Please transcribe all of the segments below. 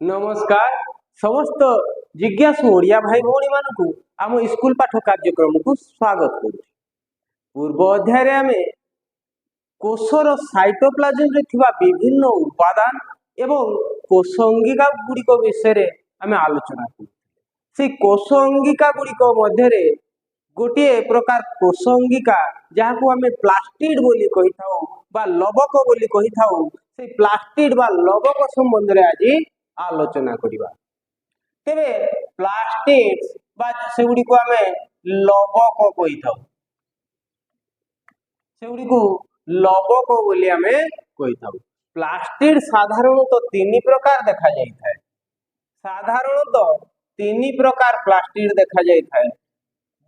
नमस्कार समस्त जिज्ञासु ओडिया भाई भौणी मानू आम स्कूल पाठ कार्यक्रम को स्वागत करुँ। पूर्व अध्याय आमे कोषर साइटोप्लाज्म रे थिबा विभिन्न उपादान एवं कोष अंगिका गुड़िक विषय आमे आलोचना करूँ। से कोष अंगिका गुड़िक मध्य गोटे प्रकार कोष अंगिका जहाँ को आमे प्लास्टिड बोली कही थाउ बा लवक बोली कही थाउ। से प्लास्टिड बा लवक संबंध रे आज आलोचना करिबा। तेरे प्लास्टिड्स बा सेगुडी को आमे लवक कही थाउ। सेगुडी को लवक बोली आमे कही थाउ। प्लास्टिड साधारणतः तीन प्रकार देखा जाई थाए। साधारणतः तीन प्रकार प्लास्टिड देखा जाई थाए।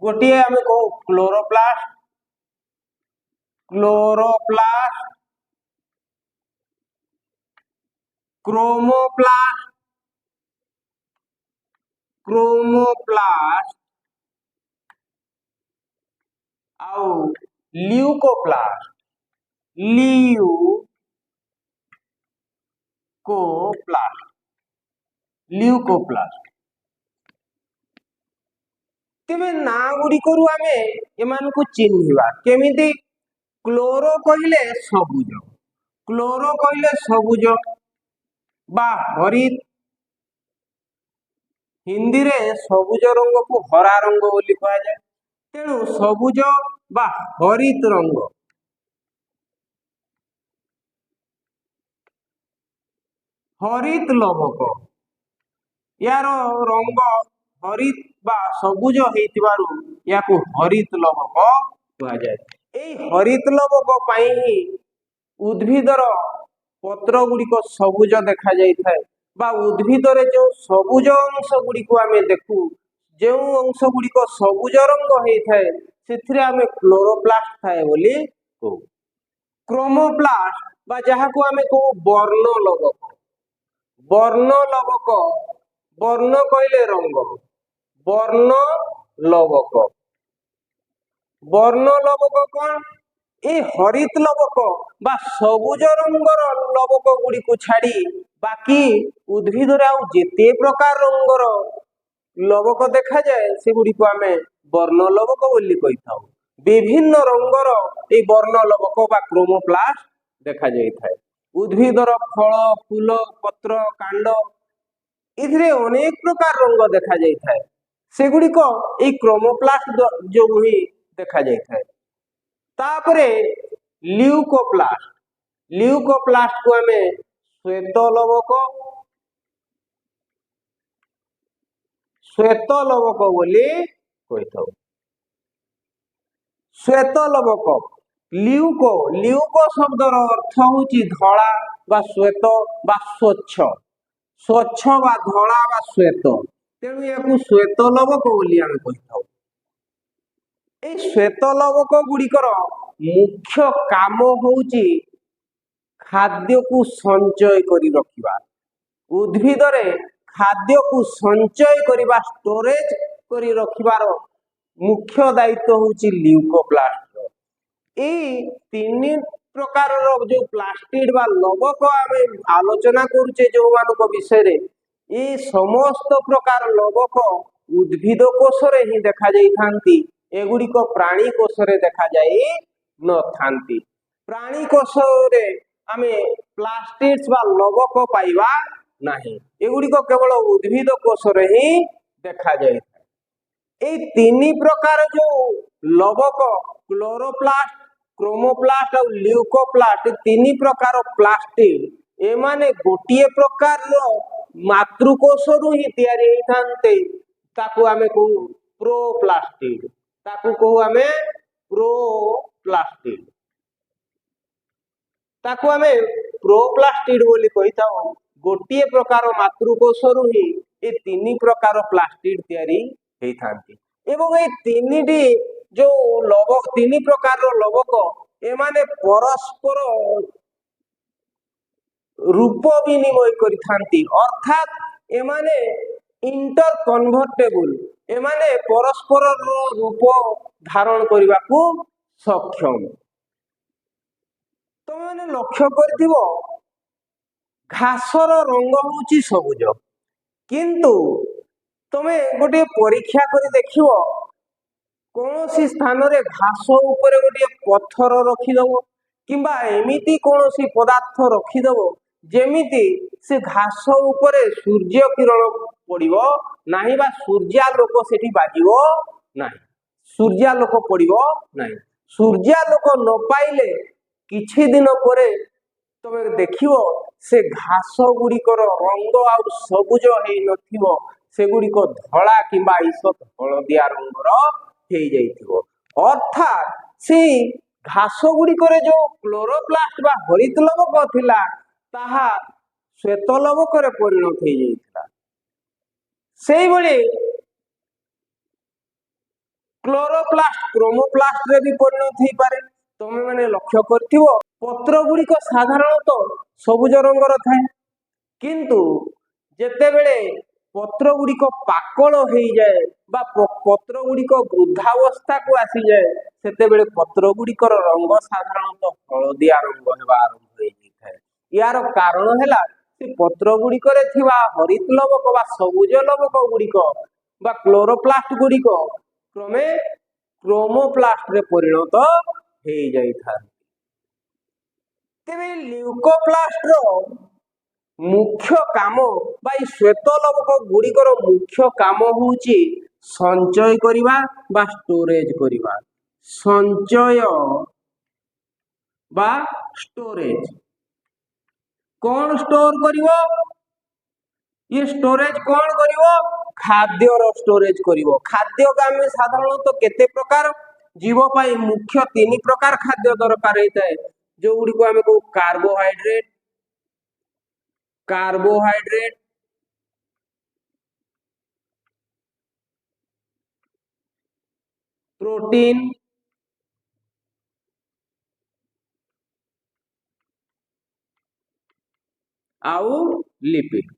गोटे आमे को क्लोरोप्लास्ट, क्लोरोप्लास्ट, क्रोमोप्लास्ट, क्रोमोप्लास्ट आउ ल्यूकोप्लास्ट, ल्यूकोप्लास्ट, ल्यूकोप्लास्ट। तेबे ना गुडी करू आमे एमान को चिन्हिबा केमिति। क्लोरो कहिले सबुज, क्लोरो कहिले सबुज बा हरित। हिंदी रे सबुज रंग को हरा रंग बोली कहा जाए। तेणु सबुज बा हरित रंग, हरित लवक यार रंग हरित बा सबुज हेतिबारु याकू हरित लवक कहा जाए। एई हरित लवक पाई ही उद्भिदर पत्र गुड़िक सबुज देखा जाई थाए बा उद्भिद रे जो सबुज अंश गुड़िक आमे देखू, जो अंश गुड़िक सबुज रंग हेई थाए सेथिरे आमे क्लोरोप्लास्ट थाए बोली कहू। क्रोमोप्लास्ट बा जहाँ को आमे कहू वर्ण लवक, वर्ण लवक, वर्ण कहले रंग, वर्ण लवक, वर्ण लवक कौन ए हरित लवक बा सबुज रंगर लवक गुड़ी को छाड़ी बाकी उद्भिद रे आउ जेते प्रकार रंगर लवक देखा जाए से गुड़ी को आमे वर्ण लवक बोली कही थाउ। विभिन्न रंगर ए वर्ण लवक बा क्रोमोप्लास्ट देखा जाई थाए। उद्भिदर फल, फूल, पत्र, कांड इधरे अनेक प्रकार रंग देखा जाई थाए। से गुड़ी को ए क्रोमोप्लास्ट जो ही देखा जाई थाए। तापरे ल्यूकोप्लास्ट, ल्यूकोप्लास्ट को हमें श्वेत लवक, श्वेत लवक बोली कही थाउ। श्वेत लवक ल्यूको, ल्यूको शब्दर अर्थ होची धड़ा बा श्वेत बा स्वच्छ, स्वच्छ बा धड़ा बा श्वेत। तेणु याकू श्वेत लवक बोली आमे कही थाउ। ए श्वेत लवक गुड़िकर मुख्य काम होउची खाद्य को संचय करी रखिबा। उद्भिद रे खाद्य को संचय करिबा, स्टोरेज करी रखिबार मुख्य दायित्व होउची ल्यूकोप्लास्ट। ए तीन प्रकार रो जो प्लास्टिड बा लवक आमे आलोचना करूचे जो मानक विषय रे, ए समस्त प्रकार लवक उद्भिद कोष रे ही देखा जाई थांती। एगुड़ी को प्राणी कोष रे देखा जाई न थांती। प्राणी कोष रे आमे प्लास्टिड्स बा लवक पाइबा नाही। एगुड़ी को केवल उद्भिद कोष रे ही देखा जाई। ए तीन प्रकार जो लवक क्लोरोप्लास्ट, क्रोमोप्लास्ट और ल्यूकोप्लास्ट, तीन प्रकार प्लास्टिड एमाने गोटिए प्रकार रो मातृकोष रु ही तयारी हेथांते। ताकू आमे कहू प्रोप्लास्टिड, ताकू कहू आमे प्रोप्लास्टिड, ताकू आमे प्रोप्लास्टिड बोली कही थाउ। गोटिए प्रकार मातृकोष रु ही ए तीन प्रकार प्लास्टिड तयारी हेथांती। एवं ए तीनटी जो लवक, तीन प्रकार लवक एमाने परस्पर रूप विनिमय करी थांती। अर्थात एमाने इंटर कन्वर्टेबल, एमाने परस्पर रूप धारण करने को सक्षम। तो मैंने लक्ष्य कर घासर रंग होची सबुज, किंतु तमे गोटे परीक्षा करी देखिव कौन सी स्थान रे घास ऊपर गोटे पत्थर रखिदब किंबा एमिति कौन सी पदार्थ रखिदब जेमिति से घास ऊपर सूर्य किरण पड़िबो नाही बा सूर्यालोक सेठी बाजिबो नाही सूर्यालोक पड़िबो नाही सूर्यालोक न पाइले किछि दिन परे तमे देखिबो से घास गुड़िकर रंग आ सबुज हेई नथिबो सेगुड़िक धला किंबा ईषत हलदिया रंगर हेई जाइथिबो अर्थात से घास गुड़िकर जो क्लोरोप्लास्ट बा हरित लवक थिला ताहा श्वेत लवकर परिणत हेई जाइथिला सेई भली क्लोरोप्लास्ट क्रोमोप्लास्ट रे भी परिणत हेई पारे तमे माने लक्ष्य करथिबो पत्र गुड़िक साधारणतः सबुज रंगर थाए किंतु जेतेबेले पत्र गुड़िक पाकल हो जाए बा पत्र गुड़िक वृद्धावस्था को आसी जाए सेतेबेले पत्र गुड़िकर रंग साधारणतः हलदिया रंग हेबा आरंभ हो जाए यार कारण हैला से पत्र गुड़िकर थिबा हरित लवक बा सबुज लवक गुड़िक बा क्लोरोप्लास्ट गुड़िक क्रमे क्रोमोप्लास्ट रे परिणत हो जाई था तेबे ल्यूकोप्लास्ट रो मुख्य काम बा श्वेत लवक गुड़िकर मुख्य काम होउची संचय करिबा बा स्टोरेज करिबा संचय बा स्टोरेज कौन स्टोर करिवो ये स्टोरेज कौन करिवो खाद्य रो स्टोरेज करिवो खाद्य गामे साधारणतः केते प्रकार जीव पाई मुख्य तीन प्रकार खाद्य दरकार होता है जो गुड़ी को आमे को कार्बोहाइड्रेट प्रोटीन आउ लिपिड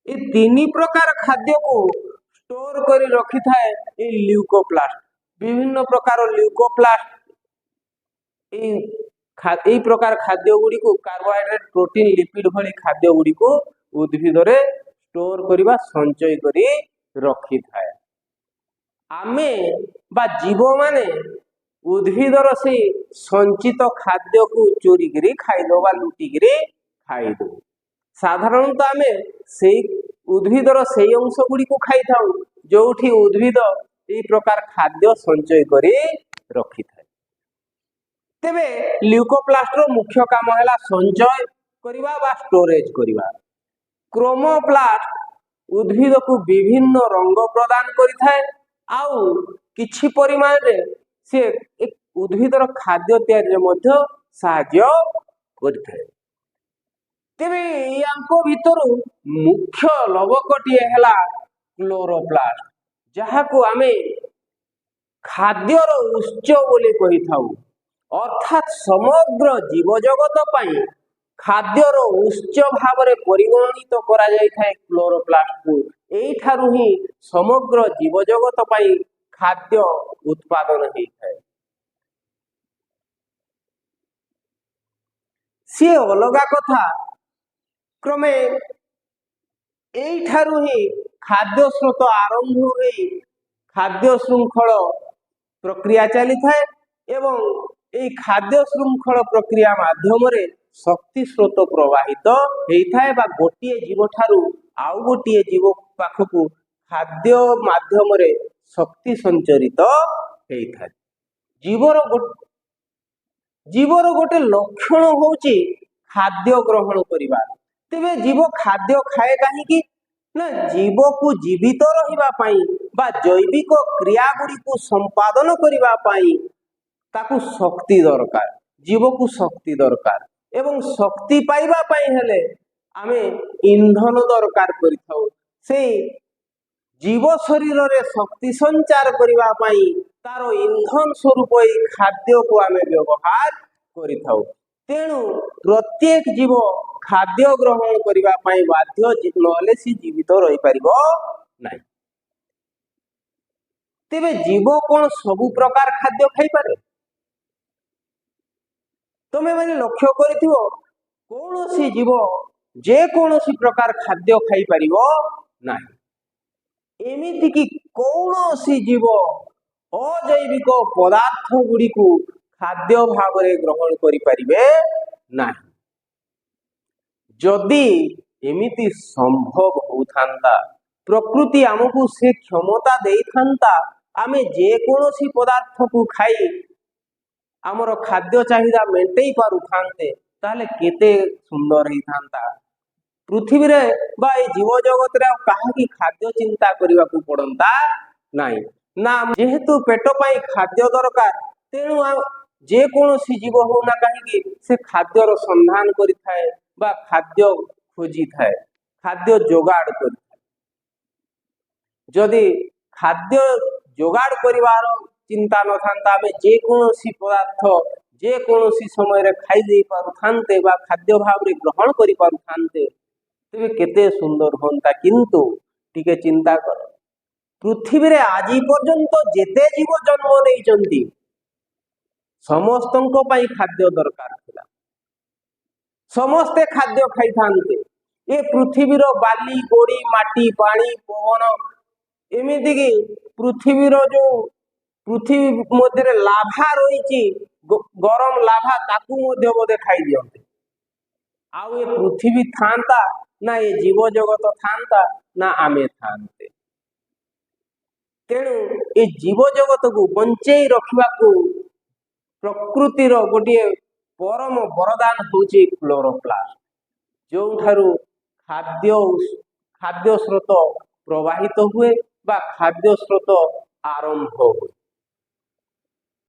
ये तीन प्रकार खाद्य को स्टोर करी रखी थाए ये ल्यूकोप्लास्ट विभिन्न प्रकार ल्यूकोप्लास्ट यही प्रकार खाद्य गुड़ी को कार्बोहाइड्रेट प्रोटीन लिपिड भली खाद्य गुड़ी को उद्भिद रे स्टोर करिबा संचय करी रखी थाए आमे बा जीव माने उद्भिदर से संचित खाद्य को चोरी करी खाइदो बा लुटी करी खाइदो साधारणतः आमे से उद्भिदर से अंश गुड़ी को खाई थाउ जोठी उद्भिद यही प्रकार खाद्य संचय करी रखी थाए तेबे ल्यूकोप्लास्ट रो मुख्य काम हैला संचय करिबा बा स्टोरेज करिबा क्रोमोप्लास्ट उद्भिद को विभिन्न रंग प्रदान करि थाए आउ किछि परिमाण रे से एक उद्भिदर खाद्य तैयारी रे मध्य सहाय्य करि थाए तेबे यांको भितरु मुख्य लवकटी हैला क्लोरोप्लास्ट जहा को आमे खाद्यर उच्च बोली कहि थाउ अर्थात समग्र जीव जगत पाई खाद्यर उच्च भाव रे परिगणित करा जाय थाए क्लोरोप्लास्ट को एई थारु ही समग्र जीव जगत पाई खाद्य उत्पादन हेई थाए सी अलगा कथा क्रमे एई थारु ही खाद्य स्रोत आरंभ होई खाद्य श्रृंखल प्रक्रिया चली थाए एवं एई खाद्य श्रृंखल प्रक्रिया माध्यम रे शक्ति स्रोत प्रवाहित हेइथाए बा गोटिए जीव ठारू आउ गोटिए जीव पाखकु खाद्य माध्यम रे शक्ति संचरित हेइथाए जीवर गोटे लक्षण होउची खाद्य ग्रहण करिबा तेबे जीव खाद्य खाए काहे कि ना जीव को जीवित रहिबा पाई बा जैविक क्रिया गुडी को संपादन करिबा पाई ताकू शक्ति दरकार जीव को शक्ति दरकार एवं शक्ति पाइबा पाई हेले आमे ईंधन दरकार करिथाउ से जीव शरीर रे शक्ति संचार करिबा पाई तारो ईंधन स्वरूप ए खाद्य को आमे व्यवहार करिथाउ तेणु प्रत्येक जीव खाद्य ग्रहण करिबा पाई बाध्य नले सी जीवित रहि परिबो नाही तेबे जीव कोन सबु प्रकार खाद्य खाई पारे तमे माने लक्ष्य करिथिबो कौन सी जीव जे कौन प्रकार खाद्य खाई परिबो नाही। एमिति कि कौन जीव अजैविक पदार्थ गुड़ी को खाद्य भाव में ग्रहण करि परिबे नाही। जदि एमिति संभव होता प्रकृति आमको से क्षमता दे था आमे जे कौन पदार्थ को खाई आमर खाद्य चाहिदा मेंटेई पारु थांते ताले केते सुंदर ही थांता। पृथ्वी रे बा ए जीव जगत रे कहा की खाद्य चिंता करने को पड़ता नहीं ना। जेहेतु पेट पाई खाद्य दरकार तेणु जे कौन जीव होना कहीं से खाद्यर संधान करि थाए बा खाद्य खोजी थाए खाद्य जोगाड़ करि थाए। जदि खाद्य जोगाड़ करिवार चिंता न था आमे जे कौन पदार्थ जे कौन समय रे खाई दे पारु थांते बा खाद्य भाव रे ग्रहण करि पारु थांते तेबे केते सुंदर होता। किंतु टिके चिंता कर पृथ्वी रे आज पर्यंत जेते जीव जन्म नहीं समस्त खाद्य दरकार थिला समस्ते खाद्य खाई थांते। ये पृथ्वी रो बाली गोड़ी माटी पानी पवन एमिति कि पृथ्वी रो जो पृथ्वी मध्य लाभा रही गरम लाभा ताकू मध्य बोधे खाई दियंते आउ ये पृथ्वी थांता ना ये जीव जगत थांता ना आमे थांते। तेणु ये जीव जगत को बंचई रखा प्रकृतिर गोटे परम वरदान होची क्लोरोप्लास्ट जो ठारू खाद्य स्रोत प्रवाहित हुए बा खाद्य स्रोत आरंभ हुए।